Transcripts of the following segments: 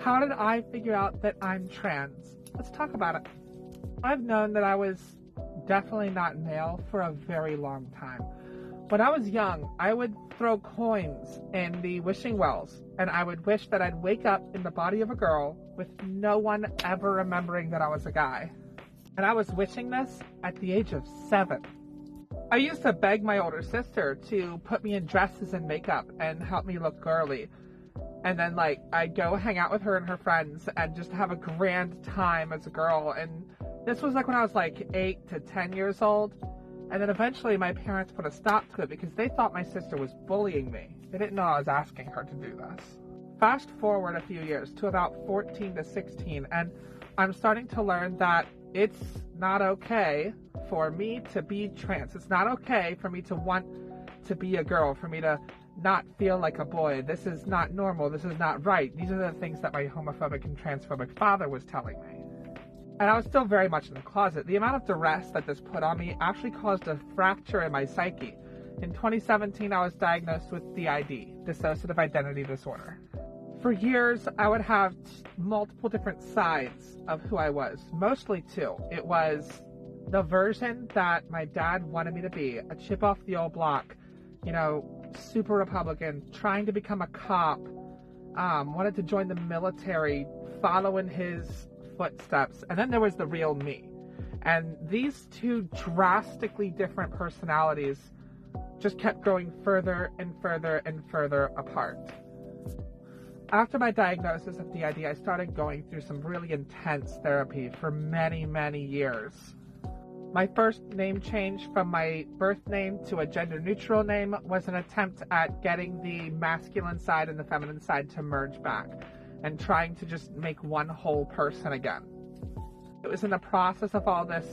how did I figure out that I'm trans? Let's talk about it. I've known that I was definitely not male for a very long time. When I was young, I would throw coins in the wishing wells, and I would wish that I'd wake up in the body of a girl with no one ever remembering that I was a guy. And I was wishing this at the age of 7. I used to beg my older sister to put me in dresses and makeup and help me look girly. And then, I'd go hang out with her and her friends and just have a grand time as a girl. And this was when I was 8 to 10 years old. And then eventually my parents put a stop to it because they thought my sister was bullying me. They didn't know I was asking her to do this. Fast forward a few years to about 14 to 16, and I'm starting to learn that it's not okay for me to be trans. It's not okay for me to want to be a girl, for me to not feel like a boy. This is not normal. This is not right. These are the things that my homophobic and transphobic father was telling me. And I was still very much in the closet. The amount of duress that this put on me actually caused a fracture in my psyche. In 2017, I was diagnosed with DID, dissociative identity disorder. For years, I would have multiple different sides of who I was, mostly two. It was the version that my dad wanted me to be, a chip off the old block, super Republican, trying to become a cop, wanted to join the military, following his footsteps. And then there was the real me. And these two drastically different personalities just kept growing further and further and further apart. After my diagnosis of DID, I started going through some really intense therapy for many, many years. My first name change from my birth name to a gender-neutral name was an attempt at getting the masculine side and the feminine side to merge back and trying to just make one whole person again. It was in the process of all this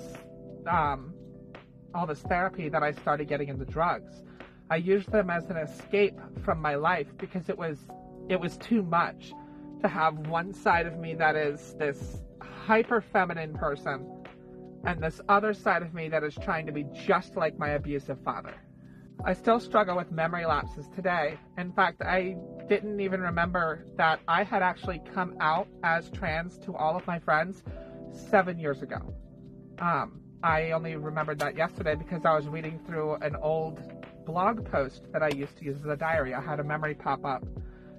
therapy that I started getting into drugs. I used them as an escape from my life because it was too much to have one side of me that is this hyper feminine person and this other side of me that is trying to be just like my abusive father. I still struggle with memory lapses today. In fact, I didn't even remember that I had actually come out as trans to all of my friends 7 years ago. I only remembered that yesterday because I was reading through an old blog post that I used to use as a diary. I had a memory pop up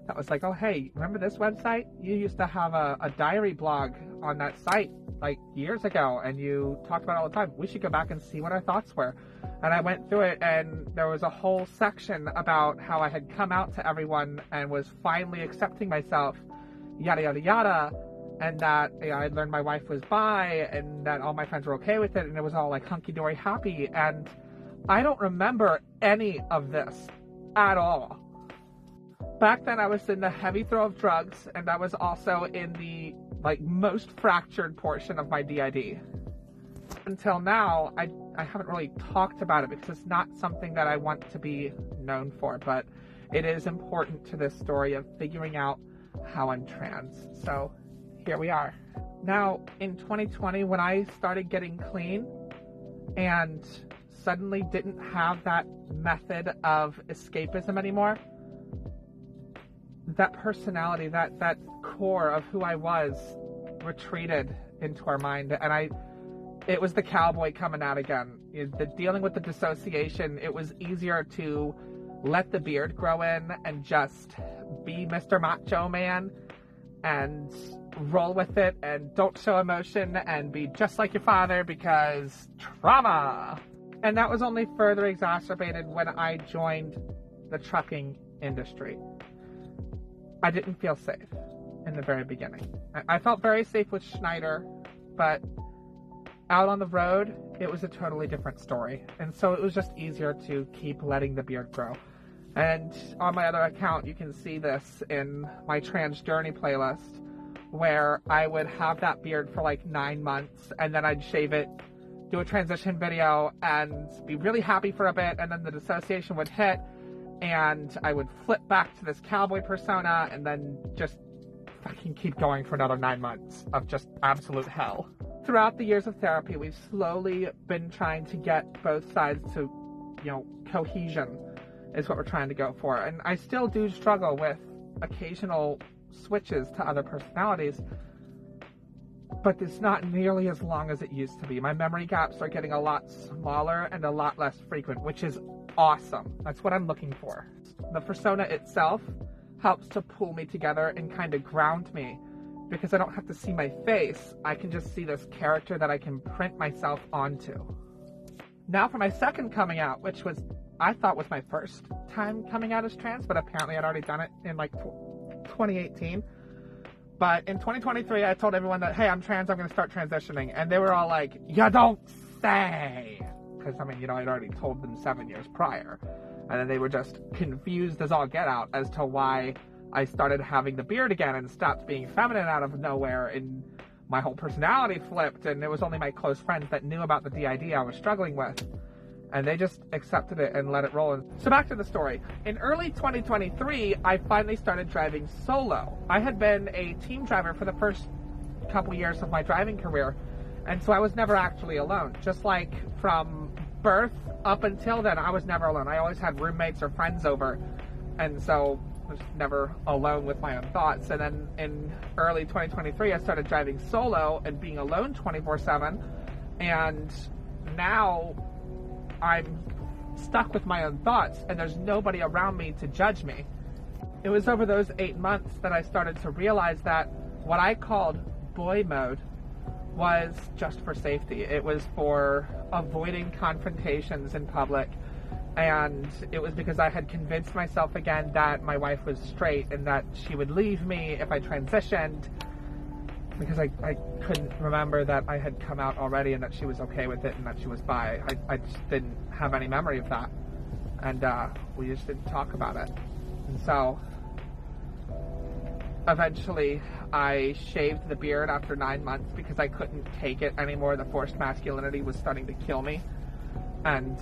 that was oh, hey, remember this website? You used to have a diary blog on that site years ago, and you talked about it all the time. We should go back and see what our thoughts were. And I went through it, and there was a whole section about how I had come out to everyone and was finally accepting myself, yada, yada, yada, and that I'd learned my wife was bi, and that all my friends were okay with it, and it was all hunky-dory happy. And I don't remember any of this at all. Back then, I was in the heavy throw of drugs, and I was also in the most fractured portion of my DID. Until now, I haven't really talked about it because it's not something that I want to be known for, but it is important to this story of figuring out how I'm trans. So here we are. Now, in 2020, when I started getting clean and suddenly didn't have that method of escapism anymore, that personality, that core of who I was retreated into our mind, and it was the cowboy coming out again. Dealing with the dissociation, it was easier to let the beard grow in and just be Mr. Macho Man and roll with it and don't show emotion and be just like your father because trauma. And that was only further exacerbated when I joined the trucking industry. I didn't feel safe in the very beginning. I felt very safe with Schneider, but out on the road, it was a totally different story. And so it was just easier to keep letting the beard grow. And on my other account, you can see this in my Trans Journey playlist, where I would have that beard for 9 months, and then I'd shave it, do a transition video, and be really happy for a bit, and then the dissociation would hit, and I would flip back to this cowboy persona, and then just fucking keep going for another 9 months of just absolute hell. Throughout the years of therapy, we've slowly been trying to get both sides to, cohesion is what we're trying to go for. And I still do struggle with occasional switches to other personalities, but it's not nearly as long as it used to be. My memory gaps are getting a lot smaller and a lot less frequent, which is awesome. That's what I'm looking for. The persona itself helps to pull me together and kind of ground me, because I don't have to see my face. I can just see this character that I can print myself onto. Now for my second coming out, which was, I thought was my first time coming out as trans, but apparently I'd already done it in like 2018. But in 2023, I told everyone that, hey, I'm trans, I'm going to start transitioning. And they were all like, you don't say. Because, I mean, I'd already told them 7 years prior. And then they were just confused as all get out as to why I started having the beard again and stopped being feminine out of nowhere. And my whole personality flipped. And it was only my close friends that knew about the DID I was struggling with. And they just accepted it and let it roll. So back to the story. In early 2023, I finally started driving solo. I had been a team driver for the first couple years of my driving career, and so I was never actually alone. Just like from birth up until then, I was never alone. I always had roommates or friends over, and so I was never alone with my own thoughts. And then in early 2023, I started driving solo and being alone 24/7, and now I'm stuck with my own thoughts, and there's nobody around me to judge me. It was over those 8 months that I started to realize that what I called boy mode was just for safety. It was for avoiding confrontations in public, and it was because I had convinced myself again that my wife was straight and that she would leave me if I transitioned, because I couldn't remember that I had come out already and that she was okay with it and that she was bi. I just didn't have any memory of that. And we just didn't talk about it. And so eventually I shaved the beard after 9 months because I couldn't take it anymore. The forced masculinity was starting to kill me. And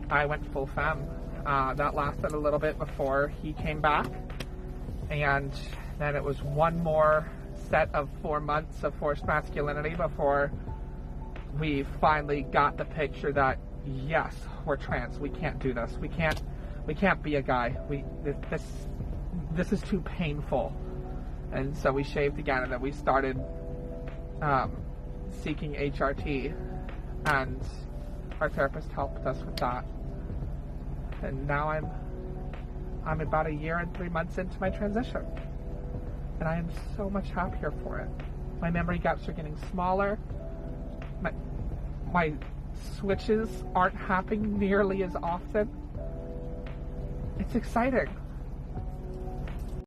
I went full femme. That lasted a little bit before he came back. And then it was one more set of 4 months of forced masculinity before we finally got the picture that, yes, we're trans. We can't do this. We can't be a guy. This is too painful. And so we shaved again, and then we started seeking HRT, and our therapist helped us with that. And now I'm about 1 year and 3 months into my transition. And I am so much happier for it. My memory gaps are getting smaller. My switches aren't happening nearly as often. It's exciting.